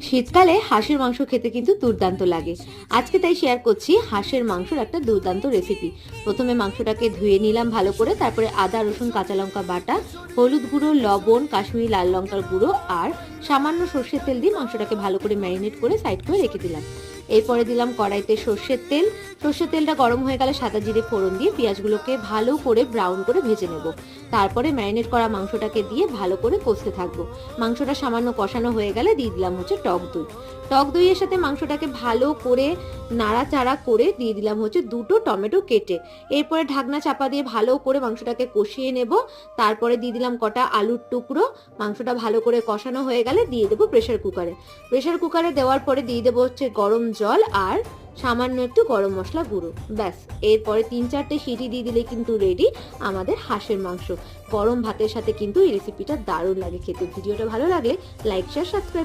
শীতকালে হাঁসের মাংস খেতে কিন্তু দুর্দান্ত লাগে। আজকে তাই শেয়ার করছি হাঁসের মাংসর একটা দুর্দান্ত রেসিপি। প্রথমে মাংসটাকে ধুয়ে নিলাম ভালো করে, তারপরে আদা রসুন কাঁচা লঙ্কা বাটা, হলুদ গুঁড়ো, লবণ, কাশ্মীরি লাল লঙ্কার গুঁড়ো আর সামান্য সর্ষের তেল দিয়ে মাংসটাকে ভালো করে ম্যারিনেট করে সাইড করে রেখে দিলাম। এরপরে দিলাম কড়াইতে সর্ষের তেল। সর্ষের তেলটা গরম হয়ে গেলে সাদা জিরে ফোড়ন দিয়ে পেঁয়াজগুলোকে ভালো করে ব্রাউন করে ভেজে নেব। তারপরে ম্যারিনেট করা মাংসটাকে দিয়ে ভালো করে কষতে থাকবো। মাংসটা সামান্য কষানো হয়ে গেলে দিয়ে দিলাম টক দই। টক দইয়ের সাথে মাংসটাকে ভালো করে নাড়াচাড়া করে দিয়ে দিলাম দুটো টমেটো কেটে। এরপরে ঢাকনা চাপা দিয়ে ভালো করে মাংসটাকে কষিয়ে নেব। তারপরে দিয়ে দিলাম কটা আলুর টুকরো। মাংসটা ভালো করে কষানো হয়ে গেলে দিয়ে দেবো প্রেসার কুকারে। প্রেসার কুকারে দেওয়ার পরে দিয়ে দেবো গরম জল আর সামান্য একটু গরম মশলা গুঁড়ো। ব্যাস, এরপরে 3-4টে সিটি দিয়ে দিলে কিন্তু রেডি আমাদের হাঁসের মাংস। গরম ভাতের সাথে কিন্তু এই রেসিপিটা দারুণ লাগে খেতে। ভিডিওটা ভালো লাগলে লাইক শেয়ার সাবস্ক্রাইব